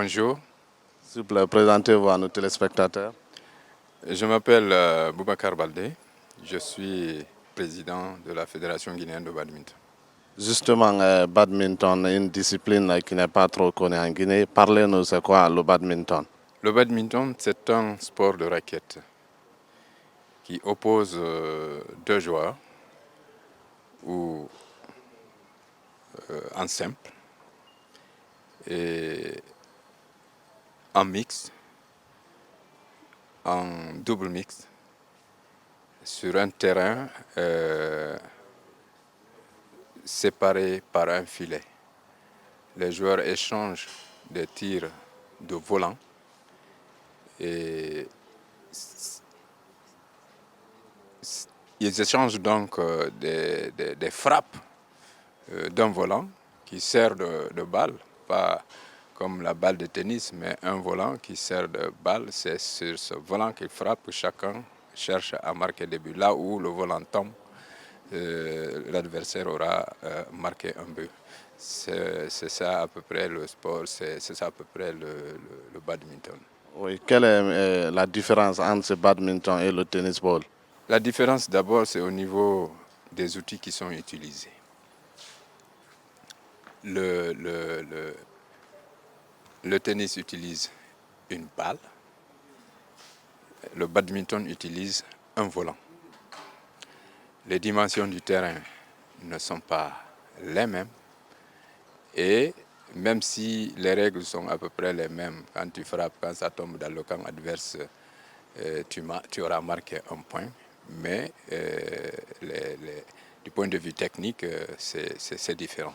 Bonjour, S'il vous plaît, présentez-vous à nos téléspectateurs. je m'appelle Boubacar Baldé, je suis président de la Fédération guinéenne de badminton. Justement, badminton est une discipline qui n'est pas trop connue en Guinée. Parlez-nous, c'est quoi le badminton? Le badminton, c'est un sport de raquette qui oppose deux joueurs ou en simple et en mixte, en double mixte, sur un terrain séparé par un filet. Les joueurs échangent des tirs de volant et ils échangent donc des frappes d'un volant qui sert de balle, pas comme la balle de tennis, mais un volant qui sert de balle. C'est sur ce volant qu'ils frappent que chacun cherche à marquer des buts. Là où le volant tombe, l'adversaire aura marqué un but. C'est ça à peu près le sport, c'est ça à peu près le badminton. Oui, quelle est la différence entre ce badminton et le tennis ball? La différence d'abord, c'est au niveau des outils qui sont utilisés. Le tennis utilise une balle, le badminton utilise un volant. Les dimensions du terrain ne sont pas les mêmes et même si les règles sont à peu près les mêmes, quand tu frappes, quand ça tombe dans le camp adverse, tu auras marqué un point, mais du point de vue technique, c'est différent.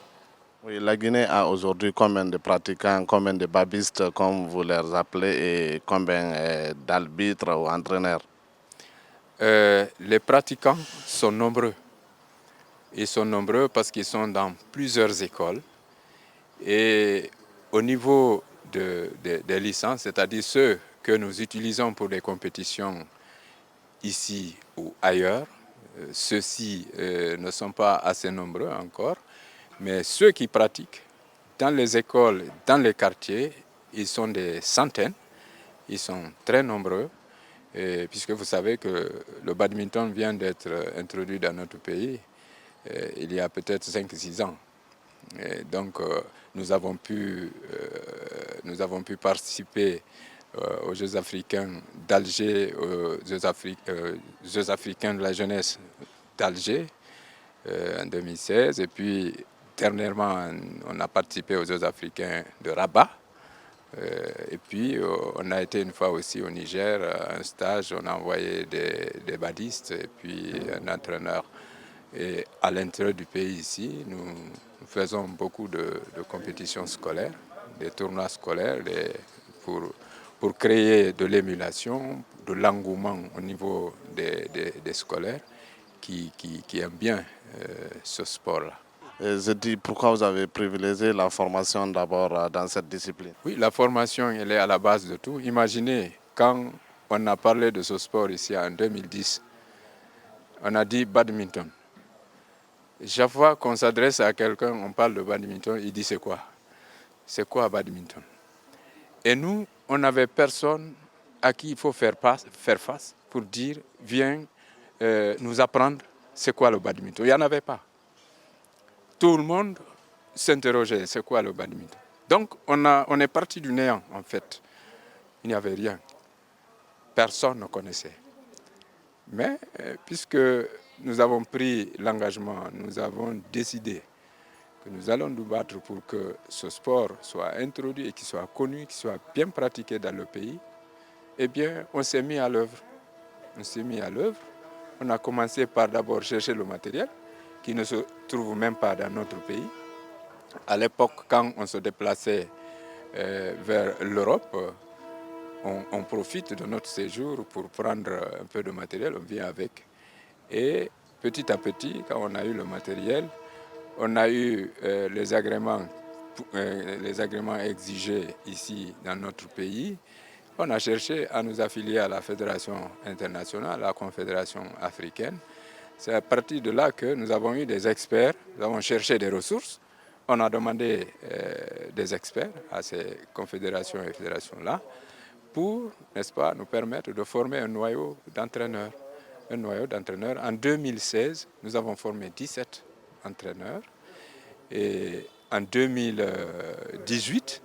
Oui, la Guinée a aujourd'hui combien de pratiquants, combien de babistes, comme vous les appelez, et combien d'arbitres ou entraîneurs? Les pratiquants sont nombreux. Ils sont nombreux parce qu'ils sont dans plusieurs écoles. Et au niveau des licences, c'est-à-dire ceux que nous utilisons pour les compétitions ici ou ailleurs, ceux-ci ne sont pas assez nombreux encore, mais ceux qui pratiquent dans les écoles, dans les quartiers, ils sont des centaines, ils sont très nombreux, puisque vous savez que le badminton vient d'être introduit dans notre pays il y a peut-être 5-6 ans. Et donc nous avons pu participer aux Jeux africains d'Alger, aux Jeux africains de la jeunesse d'Alger en 2016. Et puis dernièrement, on a participé aux Jeux africains de Rabat. Et puis on a été une fois aussi au Niger, à un stage, on a envoyé des badistes et puis un entraîneur. Et à l'intérieur du pays ici, nous faisons beaucoup de compétitions scolaires, des tournois scolaires pour créer de l'émulation, de l'engouement au niveau des scolaires qui aiment bien ce sport-là. Je dis pourquoi vous avez privilégié la formation d'abord dans cette discipline? Oui, la formation, elle est à la base de tout. Imaginez, quand on a parlé de ce sport ici en 2010, on a dit badminton. Chaque fois qu'on s'adresse à quelqu'un, on parle de badminton, il dit c'est quoi? C'est quoi badminton? Et nous, on n'avait personne à qui il faut faire face pour dire viens nous apprendre c'est quoi le badminton. Il n'y en avait pas. Tout le monde s'interrogeait c'est quoi le badminton. Donc on est parti du néant en fait. Il n'y avait rien. Personne ne connaissait. Mais puisque nous avons pris l'engagement, nous avons décidé que nous allons nous battre pour que ce sport soit introduit et qu'il soit connu, qu'il soit bien pratiqué dans le pays, eh bien, on s'est mis à l'œuvre. On s'est mis à l'œuvre. On a commencé par d'abord chercher le matériel qui ne se trouve même pas dans notre pays. À l'époque, quand on se déplaçait vers l'Europe, on profite de notre séjour pour prendre un peu de matériel, on vient avec. Et petit à petit, quand on a eu le matériel, on a eu les agréments exigés ici dans notre pays. On a cherché à nous affilier à la Fédération internationale, à la Confédération africaine. C'est à partir de là que nous avons eu des experts, nous avons cherché des ressources On a demandé des experts à ces confédérations et fédérations-là pour, n'est-ce pas, nous permettre de former un noyau d'entraîneurs. Un noyau d'entraîneurs. En 2016, nous avons formé 17 entraîneurs. Et en 2018,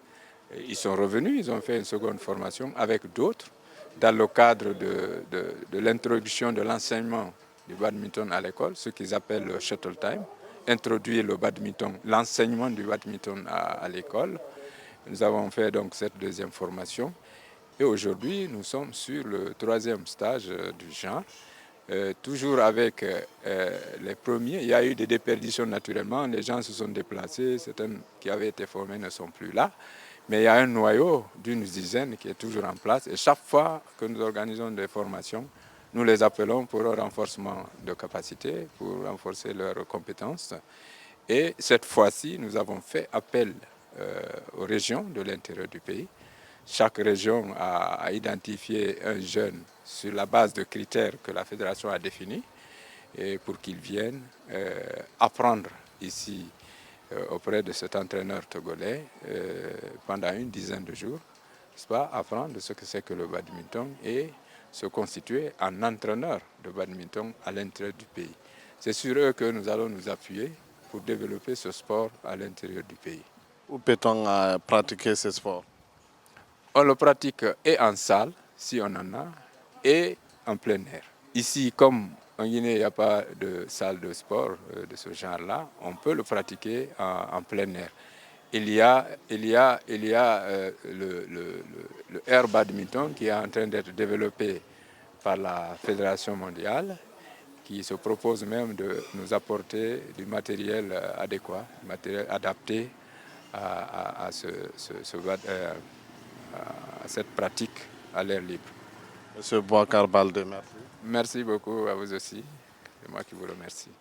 ils sont revenus, ils ont fait une seconde formation avec d'autres dans le cadre de l'introduction de l'enseignement du badminton à l'école, ce qu'ils appellent le shuttle time, introduire le badminton, l'enseignement du badminton à l'école. Nous avons fait donc cette deuxième formation et aujourd'hui nous sommes sur le troisième stage du genre. Toujours avec les premiers, il y a eu des déperditions naturellement, les gens se sont déplacés, certains qui avaient été formés ne sont plus là, mais il y a un noyau d'une dizaine qui est toujours en place et chaque fois que nous organisons des formations, nous les appelons pour un renforcement de capacité, pour renforcer leurs compétences. Et cette fois-ci, nous avons fait appel aux régions de l'intérieur du pays. Chaque région a identifié un jeune sur la base de critères que la fédération a définis et pour qu'il vienne apprendre ici auprès de cet entraîneur togolais pendant une dizaine de jours, n'est-ce pas, apprendre ce que c'est que le badminton et se constituer en entraîneur de badminton à l'intérieur du pays. C'est sur eux que nous allons nous appuyer pour développer ce sport à l'intérieur du pays. Où peut-on pratiquer ce sport? On le pratique et en salle, si on en a, et en plein air. Ici, comme en Guinée, il n'y a pas de salle de sport de ce genre-là, on peut le pratiquer en plein air. Il y a le air badminton qui est en train d'être développé par la Fédération mondiale, qui se propose même de nous apporter du matériel adéquat, du matériel adapté à cette pratique à l'air libre. Monsieur Boubacar Baldé, merci. Merci beaucoup à vous aussi. C'est moi qui vous remercie.